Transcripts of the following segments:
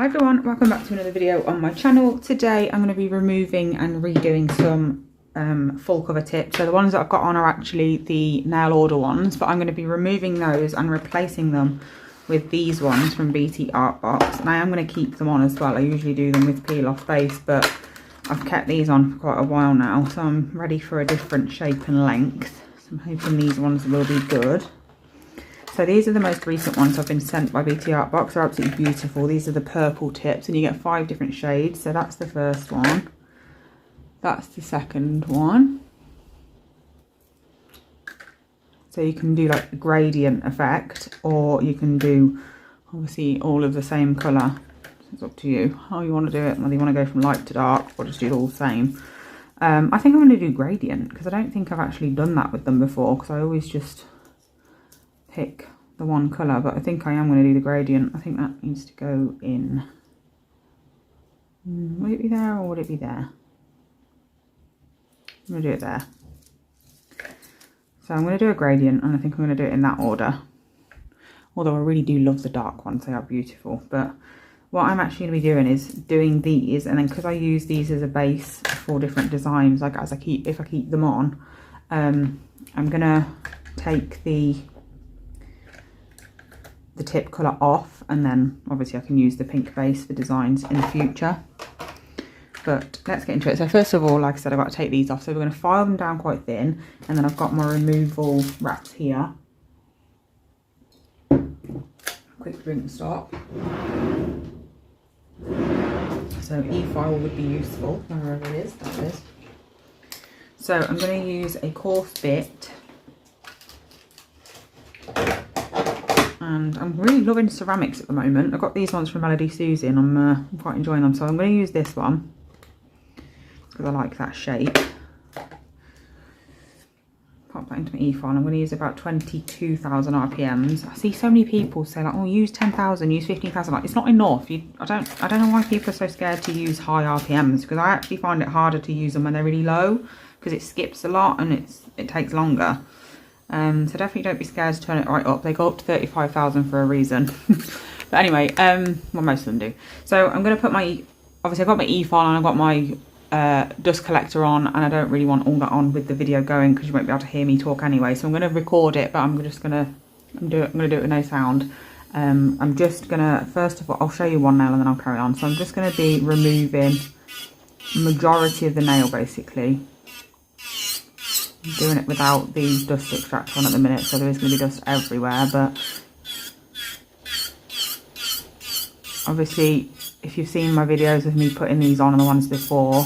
Hi everyone, welcome back to another video on my channel. Today I'm going to be removing and redoing some full cover tips. So the ones that I've got on are actually the nail order ones, but I'm going to be removing those and replacing them with these ones from Btartbox. And I am going to keep them on as well. I usually do them with peel off base, but I've kept these on for quite a while now, so I'm ready for a different shape and length. So I'm hoping these ones will be good. So these are the most recent ones I've been sent by Btartbox. They're absolutely beautiful. These are the purple tips and you get 5 different shades. So that's the first one. That's the second one. So you can do like the gradient effect, or you can do obviously all of the same colour. It's up to you how you want to do it, whether you want to go from light to dark or just do it all the same. I think I'm going to do gradient because I don't think I've actually done that with them before, because I always just pick the one colour, but I think I am going to do the gradient. I think that needs to go in. Would it be there or would it be there? I'm going to do it there. So I'm going to do a gradient, and I think I'm going to do it in that order. Although I really do love the dark ones, they are beautiful. But what I'm actually going to be doing is doing these, and then because I use these as a base for different designs, like if I keep them on, I'm going to take the tip colour off, and then obviously I can use the pink base for designs in the future. But let's get into it. So first of all, like I said, I've got to take these off. So we're going to file them down quite thin, and then I've got my removal wraps here. Quick drink stop. So e-file would be useful wherever it is, that is. So I'm going to use a coarse bit. And I'm really loving ceramics at the moment. I've got these ones from Melody Susie, and I'm quite enjoying them. So I'm going to use this one because I like that shape. Pop that into my e-file. I'm going to use about 22,000 RPMs. I see so many people say like, oh, use 10,000, use 15,000. Like, it's not enough. I don't know why people are so scared to use high RPMs, because I actually find it harder to use them when they're really low, because it skips a lot and it takes longer. So definitely don't be scared to turn it right up. They go up to 35,000 for a reason. But anyway, well, most of them do. So I'm going to put my, obviously I've got my e-file and I've got my dust collector on, and I don't really want all that on with the video going because you won't be able to hear me talk anyway. So I'm going to record it, but I'm going to do it with no sound. I'm just going to, first of all, I'll show you one nail and then I'll carry on. So I'm just going to be removing the majority of the nail basically. I'm doing it without the dust extractor on at the minute, so there is going to be dust everywhere. But obviously, if you've seen my videos of me putting these on and the ones before,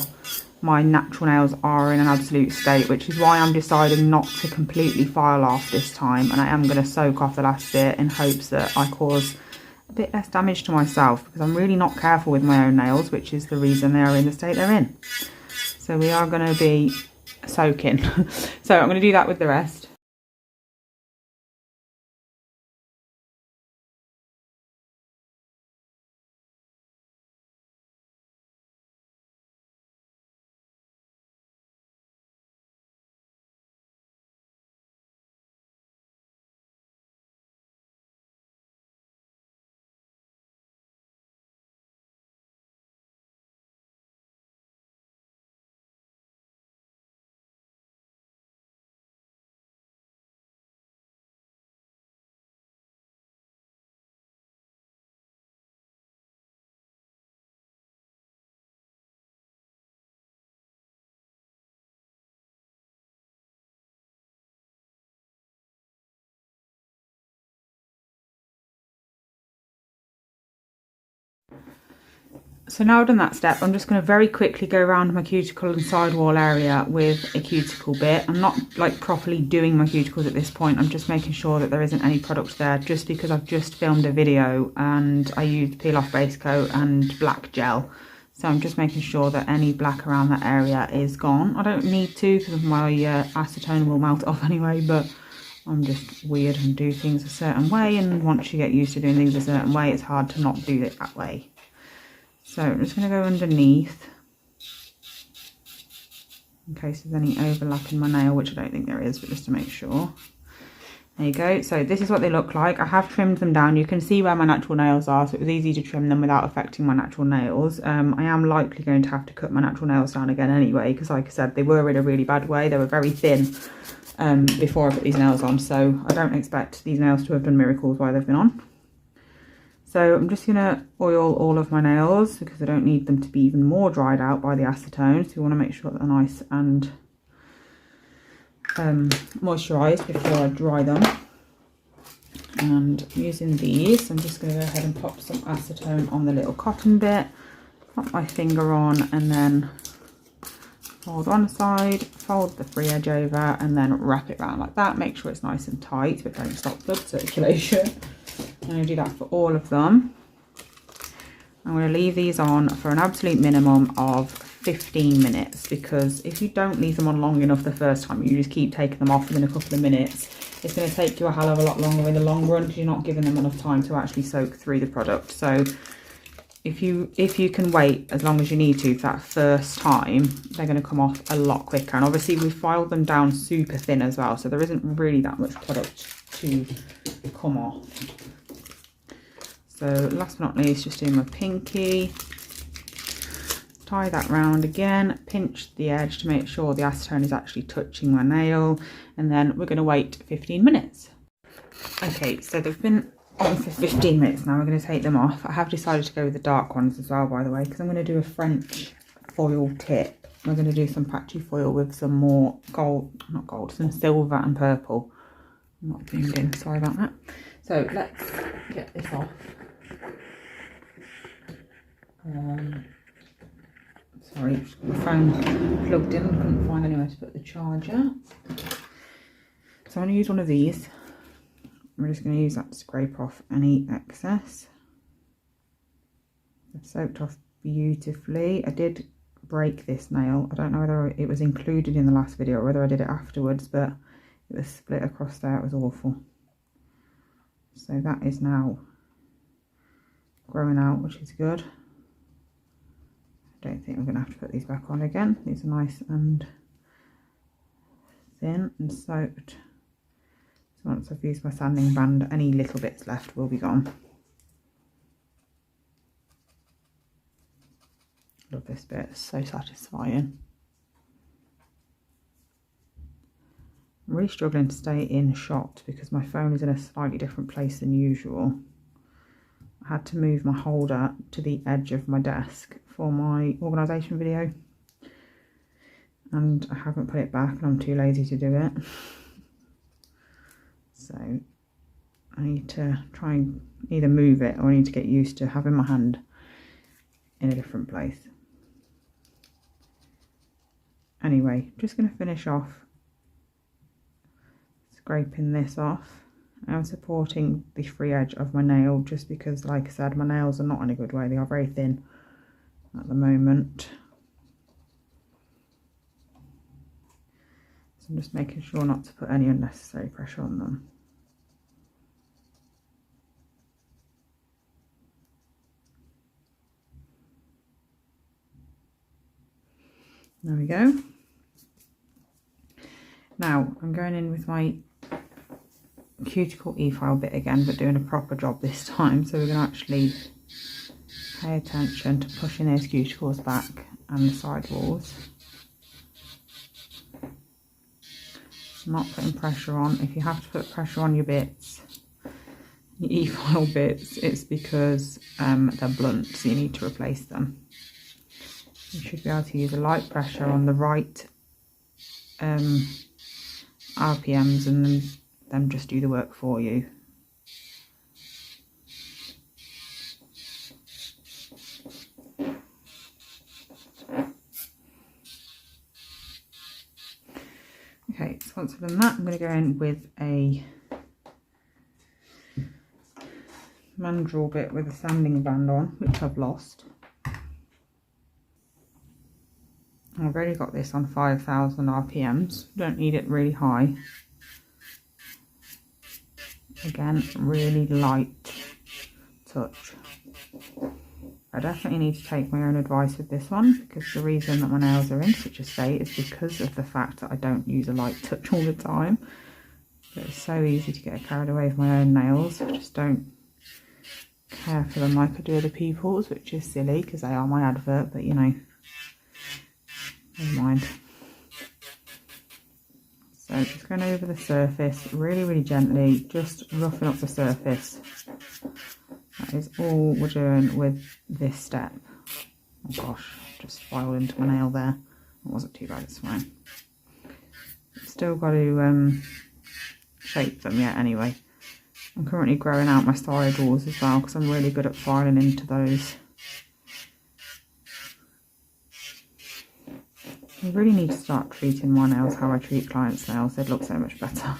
my natural nails are in an absolute state, which is why I'm deciding not to completely file off this time, and I am going to soak off the last bit in hopes that I cause a bit less damage to myself, because I'm really not careful with my own nails, which is the reason they are in the state they're in. So we are going to be soaking. So I'm going to do that with the rest. So now I've done that step, I'm just going to very quickly go around my cuticle and sidewall area with a cuticle bit. I'm not like properly doing my cuticles at this point. I'm just making sure that there isn't any product there, just because I've just filmed a video and I used peel off base coat and black gel. So I'm just making sure that any black around that area is gone. I don't need to, because my acetone will melt off anyway, but I'm just weird and do things a certain way, and once you get used to doing things a certain way, it's hard to not do it that way. So I'm just going to go underneath in case there's any overlap in my nail, which I don't think there is, but just to make sure. There you go. So this is what they look like. I have trimmed them down. You can see where my natural nails are, so it was easy to trim them without affecting my natural nails. I am likely going to have to cut my natural nails down again anyway, because like I said, they were in a really bad way. They were very thin before I put these nails on, so I don't expect these nails to have done miracles while they've been on. So I'm just going to oil all of my nails because I don't need them to be even more dried out by the acetone. So you want to make sure that they're nice and moisturised before I dry them. And using these, I'm just going to go ahead and pop some acetone on the little cotton bit, pop my finger on, and then fold one side, fold the free edge over, and then wrap it around like that. Make sure it's nice and tight, but don't stop blood circulation. I'm going to do that for all of them. I'm going to leave these on for an absolute minimum of 15 minutes, because if you don't leave them on long enough the first time, you just keep taking them off within a couple of minutes, it's going to take you a hell of a lot longer in the long run because you're not giving them enough time to actually soak through the product. So if you can wait as long as you need to for that first time, they're going to come off a lot quicker. And obviously we've filed them down super thin as well, so there isn't really that much product to come off. So last but not least, just doing my pinky. Tie that round again, pinch the edge to make sure the acetone is actually touching my nail, and then we're going to wait 15 minutes. Okay, so they've been on for 15 minutes now. We're going to take them off. I have decided to go with the dark ones as well, by the way, because I'm going to do a French foil tip. We're going to do some patchy foil with some more some silver and purple. I'm not zoomed in, sorry about that. So let's get this off. Sorry, my phone plugged in, couldn't find anywhere to put the charger. So I'm going to use one of these. I'm just going to use that to scrape off any excess. It's soaked off beautifully. I did break this nail. I don't know whether it was included in the last video or whether I did it afterwards, but it was split across there. It was awful. So that is now growing out, which is good. I don't think I'm going to have to put these back on again. These are nice and thin and soaked. So once I've used my sanding band, any little bits left will be gone. Love this bit, it's so satisfying. I'm really struggling to stay in shot because my phone is in a slightly different place than usual. I had to move my holder to the edge of my desk for my organisation video, and I haven't put it back and I'm too lazy to do it. So I need to try and either move it or I need to get used to having my hand in a different place. Anyway, just going to finish off scraping this off. I'm supporting the free edge of my nail just because, like I said, my nails are not in a good way. They are very thin at the moment. So I'm just making sure not to put any unnecessary pressure on them. There we go. Now I'm going in with my cuticle e-file bit again, but doing a proper job this time. So we're going to actually pay attention to pushing those cuticles back and the side walls. Not putting pressure on. If you have to put pressure on your bits, your e-file bits, it's because they're blunt, so you need to replace them. You should be able to use a light pressure on the right RPMs and then them just do the work for you. Okay, so once I've done that, I'm going to go in with a mandrel bit with a sanding band on, which I've lost. I've already got this on 5,000 RPMs, don't need it really high. Again, really light touch. I definitely need to take my own advice with this one, because the reason that my nails are in such a state is because of the fact that I don't use a light touch all the time. But it's so easy to get carried away with my own nails. I just don't care for them like I do other people's, which is silly because they are my advert, but you know, never mind. So just going over the surface really, really gently, just roughing up the surface. That is all we're doing with this step. Oh gosh, just filed into my nail there. It wasn't too bad, it's fine. Still got to shape them yet anyway. I'm currently growing out my sidewalls as well because I'm really good at filing into those. I really need to start treating my nails how I treat clients' nails. They'd look so much better.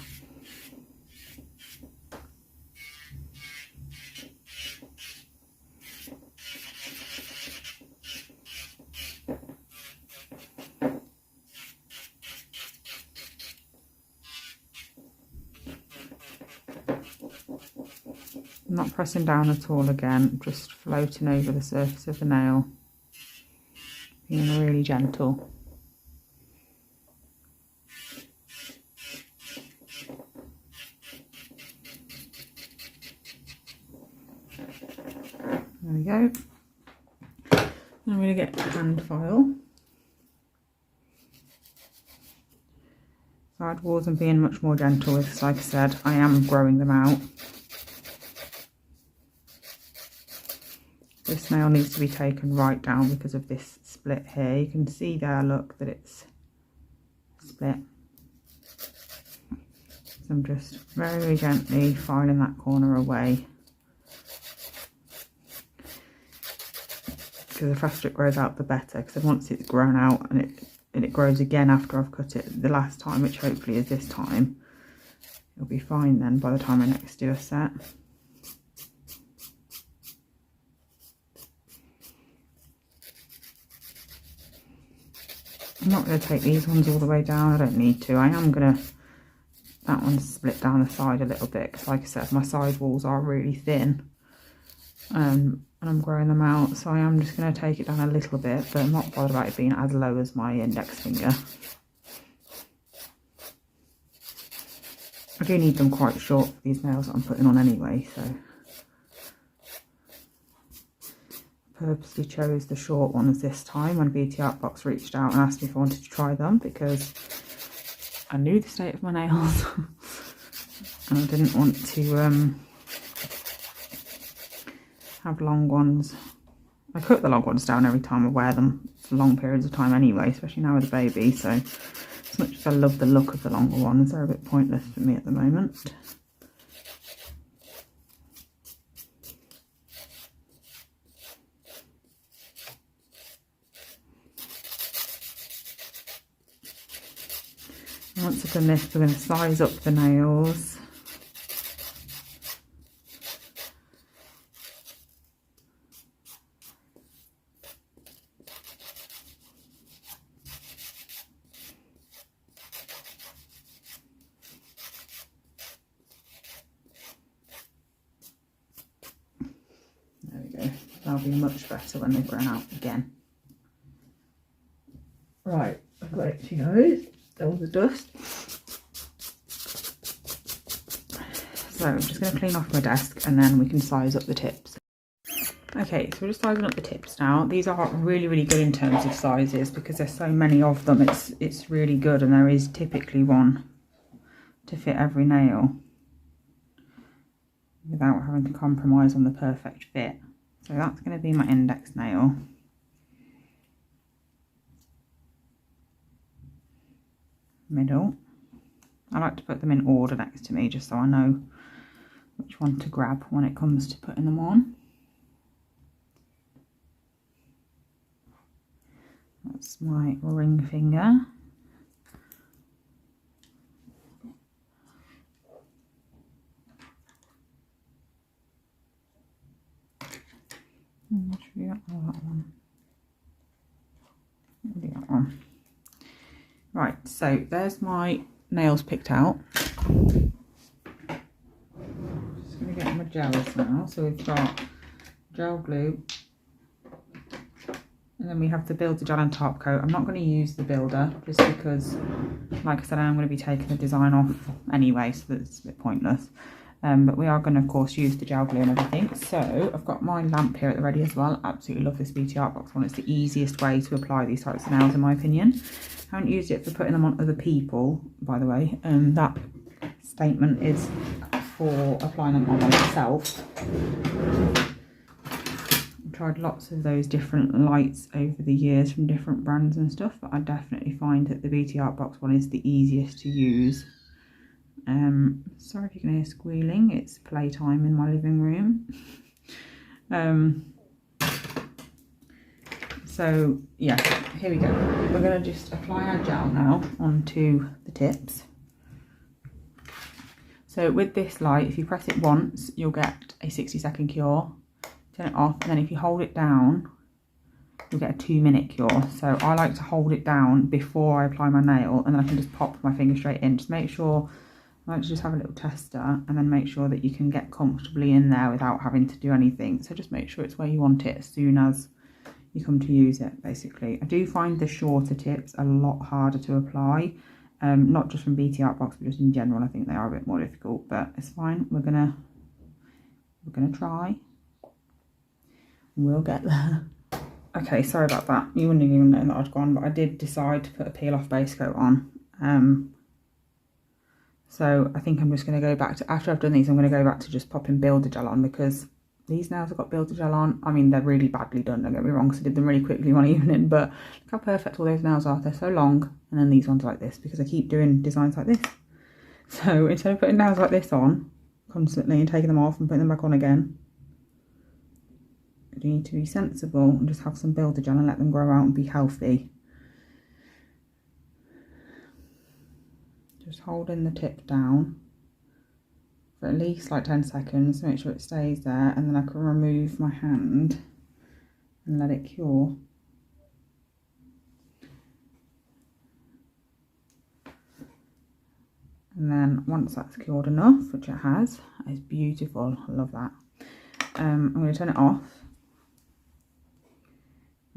I'm not pressing down at all again, just floating over the surface of the nail, being really gentle. There we go. I'm going to get a hand file. Side walls I'm being much more gentle with, because like I said, I am growing them out. This nail needs to be taken right down because of this split here. You can see there, look, that it's split. So I'm just very gently filing that corner away. Because the faster it grows out, the better. Because once it's grown out and it grows again after I've cut it the last time, which hopefully is this time, it'll be fine then by the time I next do a set. I'm not going to take these ones all the way down, I don't need to. I am going to, that one's split down the side a little bit, because like I said, my side walls are really thin. And I'm growing them out, so I am just going to take it down a little bit, but I'm not bothered about it being as low as my index finger. I do need them quite short for these nails that I'm putting on anyway, so purposely chose the short ones this time when Btartbox reached out and asked me if I wanted to try them, because I knew the state of my nails and I didn't want to have long ones. I cut the long ones down every time I wear them for long periods of time anyway, especially now with a baby, so as much as I love the look of the longer ones, they're a bit pointless for me at the moment. Once I've done this, we're going to size up the nails. There we go. That'll be much better when they've grown out again. Right, I've got it to go. All the dust. So I'm just going to clean off my desk and then we can size up the tips. Okay, so we're just sizing up the tips now. These are really, really good in terms of sizes because there's so many of them. It's really good, and there is typically one to fit every nail without having to compromise on the perfect fit. So that's going to be my index nail. Middle. I like to put them in order next to me just so I know which one to grab when it comes to putting them on. That's my ring finger. Should we get that one? Maybe that one. Right, so there's my nails picked out. Just going to get my gels now. So we've got gel glue, And then we have the Builder Gel and Top Coat. I'm not going to use the builder just because, like I said, I'm going to be taking the design off anyway, so that's a bit pointless. But we are going to, of course, use the gel glue and everything. So I've got my lamp here at the ready as well. Absolutely love this Btartbox one. It's the easiest way to apply these types of nails, in my opinion. I haven't used it for putting them on other people, by the way. That statement is for applying them on myself. I've tried lots of those different lights over the years from different brands and stuff, but I definitely find that the Btartbox one is the easiest to use. Sorry if you can hear squealing, it's playtime in my living room. So yeah, here we go. We're going to just apply our gel now onto the tips. So with this light, if you press it once, you'll get a 60-second cure. Turn it off, and then if you hold it down, you'll get a 2-minute cure. So I like to hold it down before I apply my nail, and then I can just pop my finger straight in. Just make sure, I like to just have a little tester, and then make sure that you can get comfortably in there without having to do anything. So just make sure it's where you want it as soon as you come to use it, basically. I do find the shorter tips a lot harder to apply, not just from Btartbox, but just in general. I think they are a bit more difficult, but it's fine. We're gonna try. We'll get there. Okay, sorry about that. You wouldn't even know that I'd gone, but I did decide to put a peel off base coat on. So I think I'm just going to go back to, after I've done these, I'm going to go back to just popping Builder Gel on, because these nails have got Builder Gel on. I mean, they're really badly done, don't get me wrong, because I did them really quickly one evening, but look how perfect all those nails are. They're so long, and then these ones are like this, because I keep doing designs like this. So instead of putting nails like this on constantly and taking them off and putting them back on again, you need to be sensible and just have some Builder Gel and let them grow out and be healthy. Just holding the tip down for at least like 10 seconds to make sure it stays there, and then I can remove my hand and let it cure. And then once that's cured enough, which it has, it's beautiful, I love that. I'm going to turn it off.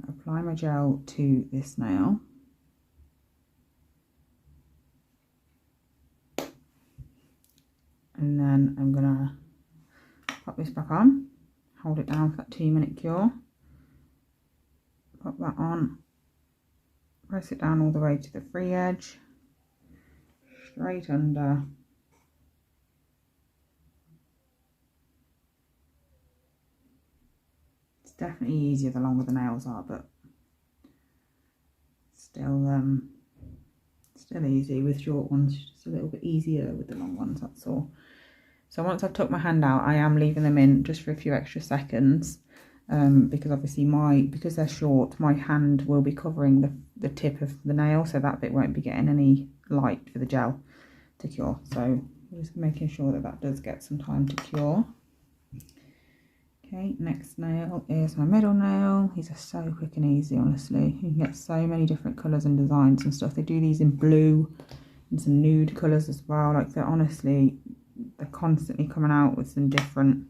Apply my gel to this nail. And then I'm going to pop this back on, hold it down for that 2-minute cure, pop that on, press it down all the way to the free edge, straight under, it's definitely easier the longer the nails are, but still easy with short ones, just a little bit easier with the long ones, that's all. So once I've took my hand out, I am leaving them in just for a few extra seconds, because obviously because they're short, my hand will be covering the tip of the nail, so that bit won't be getting any light for the gel to cure. So just making sure that that does get some time to cure. Okay, next nail is my middle nail. These are so quick and easy, honestly. You can get so many different colours and designs and stuff. They do these in blue and some nude colours as well. Like, they're constantly coming out with some different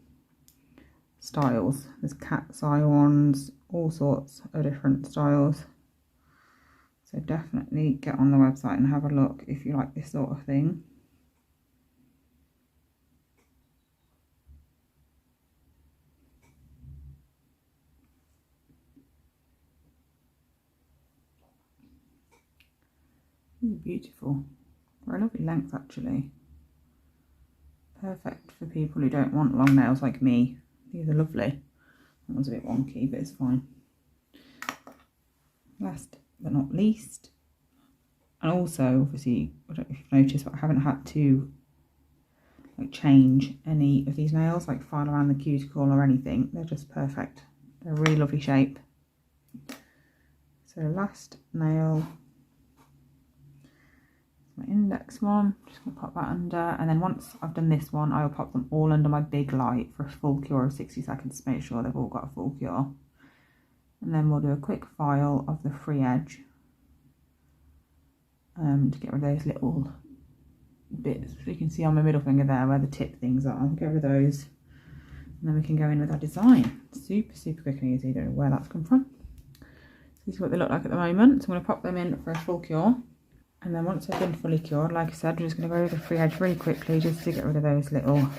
styles. There's cat's eye ones, all sorts of different styles. So definitely get on the website and have a look if you like this sort of thing. Ooh, beautiful. They're a lovely length, actually. Perfect for people who don't want long nails like me. These are lovely. That one's a bit wonky, but it's fine. Last but not least, and also obviously, I don't know if you've noticed, but I haven't had to like change any of these nails, like file around the cuticle or anything. They're just perfect. They're a really lovely shape. So last nail, my index one, just gonna pop that under, and then once I've done this one, I'll pop them all under my big light for a full cure of 60 seconds to make sure they've all got a full cure. And then we'll do a quick file of the free edge to get rid of those little bits. So you can see on my middle finger there where the tip things are. I'll get rid of those, and then we can go in with our design. Super quick and easy. Don't know where that's come from. This is what they look like at the moment. So I'm going to pop them in for a full cure. And then once they've been fully cured, like I said, we're just going to go over the free edge really quickly just to get rid of those little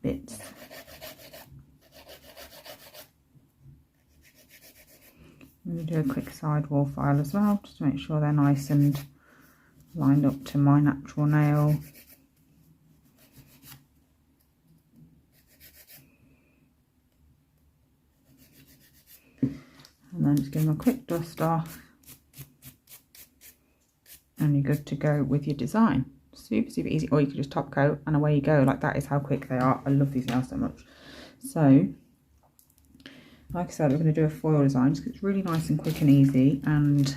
bits. I'm going to do a quick sidewall file as well, just to make sure they're nice and lined up to my natural nail. And then just give them a quick dust off. And you're good to go with your design. Super, super easy. Or you could just top coat and away you go. Like, that is how quick they are. I love these nails so much. So, like I said, we're going to do a foil design just 'cause it's really nice and quick and easy. And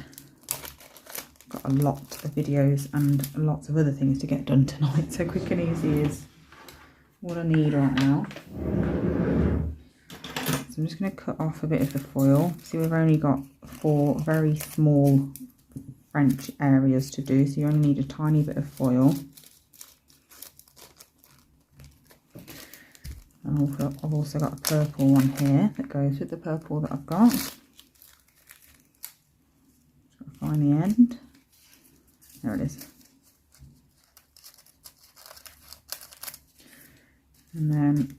I've got a lot of videos and lots of other things to get done tonight. So quick and easy is what I need right now. So I'm just going to cut off a bit of the foil. See, we've only got 4 very small French areas to do, so you only need a tiny bit of foil. And I've also got a purple one here that goes with the purple that I've got. Just got to find the end. There it is. And then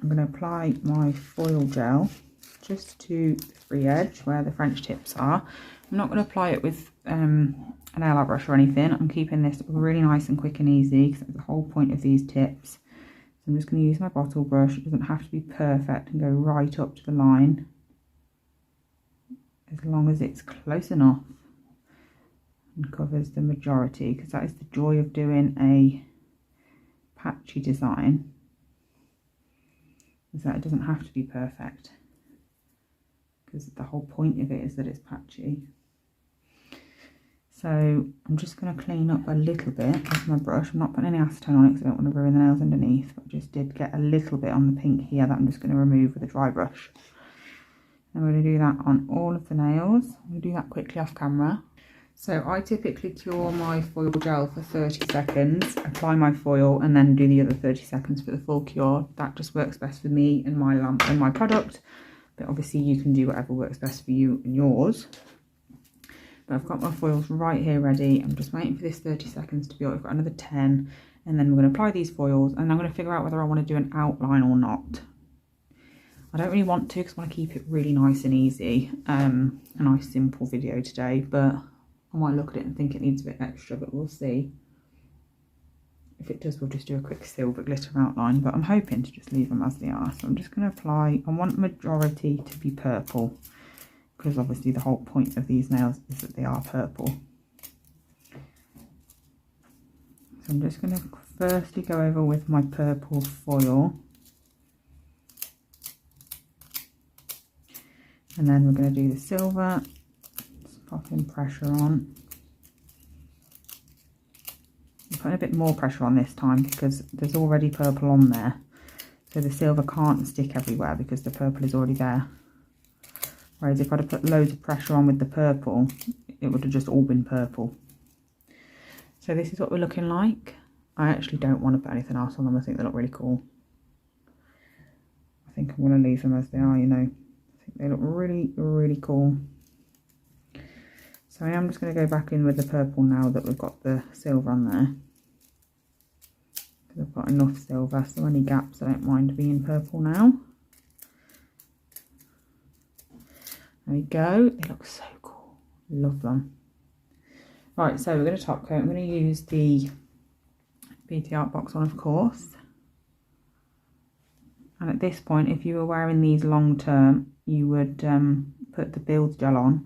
I'm going to apply my foil gel just to the free edge where the French tips are. I'm not going to apply it with an nail art brush or anything. I'm keeping this really nice and quick and easy because that's the whole point of these tips. So I'm just going to use my bottle brush. It doesn't have to be perfect and go right up to the line, as long as it's close enough and covers the majority, because that is the joy of doing a patchy design, is that it doesn't have to be perfect, because the whole point of it is that it's patchy. So I'm just going to clean up a little bit with my brush. I'm not putting any acetone on it because I don't want to ruin the nails underneath, but I just did get a little bit on the pink here that I'm just going to remove with a dry brush. I'm going to do that on all of the nails. I'm going to do that quickly off camera. So I typically cure my foil gel for 30 seconds, apply my foil, and then do the other 30 seconds for the full cure. That just works best for me and my lamp and my product, but obviously you can do whatever works best for you and yours. But I've got my foils right here ready. I'm just waiting for this 30 seconds to be up. I've got another 10, and then we're going to apply these foils, and I'm going to figure out whether I want to do an outline or not. I don't really want to because I want to keep it really nice and easy. A nice simple video today, but I might look at it and think it needs a bit extra, but we'll see. If it does, we'll just do a quick silver glitter outline, but I'm hoping to just leave them as they are. So I'm just going to apply, I want the majority to be purple, because obviously the whole point of these nails is that they are purple. So I'm just going to firstly go over with my purple foil. And then we're going to do the silver. Just popping pressure on. I'm putting a bit more pressure on this time because there's already purple on there. So the silver can't stick everywhere because the purple is already there. Whereas if I'd have put loads of pressure on with the purple, it would have just all been purple. So this is what we're looking like. I actually don't want to put anything else on them. I think they look really cool. I think I'm going to leave them as they are, you know. I think they look really, really cool. So I am just going to go back in with the purple now that we've got the silver on there. Because I've got enough silver, so any gaps I don't mind being purple now. There we go. They look so cool. Love them. Right, so we're going to top coat. I'm going to use the Btartbox one, of course. And at this point, if you were wearing these long term, you would put the build gel on,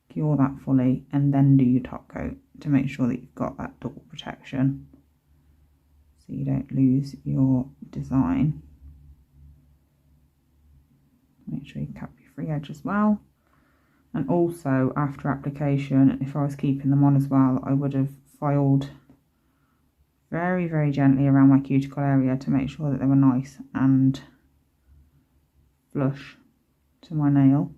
cure that fully, and then do your top coat to make sure that you've got that double protection, so you don't lose your design. Make sure you cap your free edge as well. And also after application, if I was keeping them on as well, I would have filed very, very gently around my cuticle area to make sure that they were nice and flush to my nail.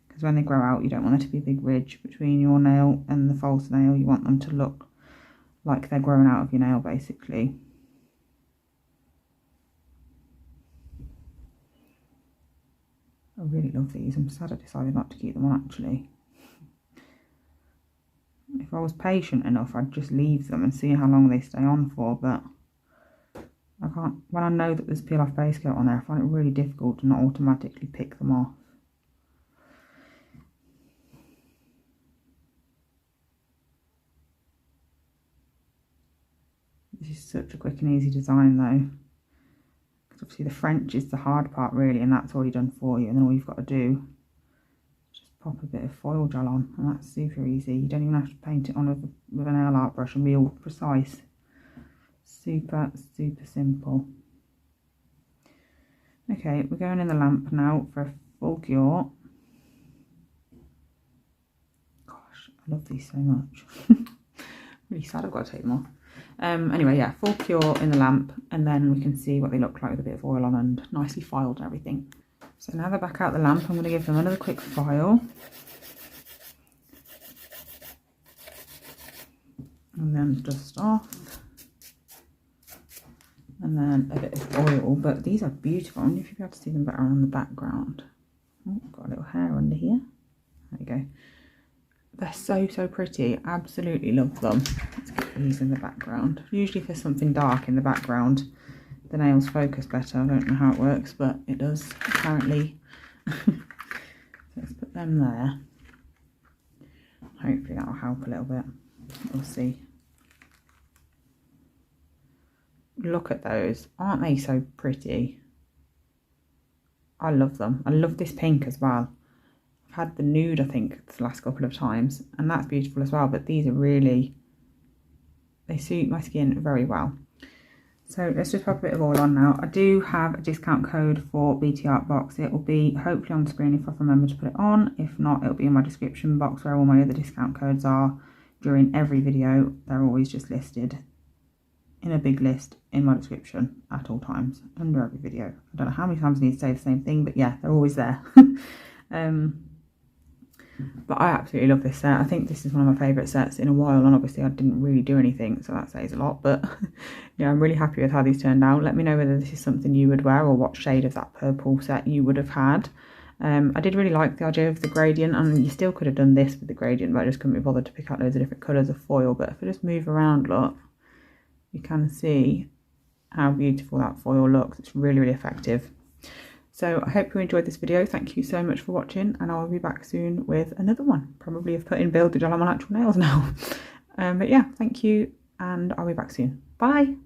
Because when they grow out, you don't want there to be a big ridge between your nail and the false nail. You want them to look like they're growing out of your nail, basically. I really love these. I'm sad I decided not to keep them on actually. If I was patient enough, I'd just leave them and see how long they stay on for, but I can't. When I know that there's peel off base coat on there, I find it really difficult to not automatically pick them off. This is such a quick and easy design though. Because obviously the French is the hard part really, and that's already done for you, and then all you've got to do is just pop a bit of foil gel on, and that's super easy. You don't even have to paint it on with an nail art brush and be all precise. Super, super simple. Okay, we're going in the lamp now for a full cure. Gosh, I love these so much. Really sad I've got to take them off. Anyway, yeah, full cure in the lamp, and then we can see what they look like with a bit of oil on and nicely filed and everything. So now they're back out the lamp, I'm going to give them another quick file. And then dust off. And then a bit of oil, but these are beautiful. I wonder if you'll be able to see them better on the background. Oh, got a little hair under here. There we go. They're so, so pretty. Absolutely love them. Let's get these in the background. Usually if there's something dark in the background, the nails focus better. I don't know how it works, but it does, apparently. So let's put them there. Hopefully that'll help a little bit. We'll see. Look at those. Aren't they so pretty? I love them. I love this pink as well. I've had the nude, I think, the last couple of times, and that's beautiful as well, but these are really, they suit my skin very well. So let's just pop a bit of oil on now. I do have a discount code for Btartbox. It will be hopefully on the screen if I remember to put it on. If not, it'll be in my description box where all my other discount codes are. During every video, they're always just listed in a big list in my description at all times, under every video. I don't know how many times I need to say the same thing, but yeah, they're always there. But I absolutely love this set. I think this is one of my favourite sets in a while, and obviously I didn't really do anything, so that says a lot, but yeah, I'm really happy with how these turned out. Let me know whether this is something you would wear or what shade of that purple set you would have had. I did really like the idea of the gradient, and you still could have done this with the gradient, but I just couldn't be bothered to pick out loads of different colours of foil. But if I just move around, look, you can see how beautiful that foil looks. It's really, really effective. So I hope you enjoyed this video. Thank you so much for watching, and I'll be back soon with another one. Probably have put in build to gel on my actual nails now. But yeah, thank you, and I'll be back soon. Bye.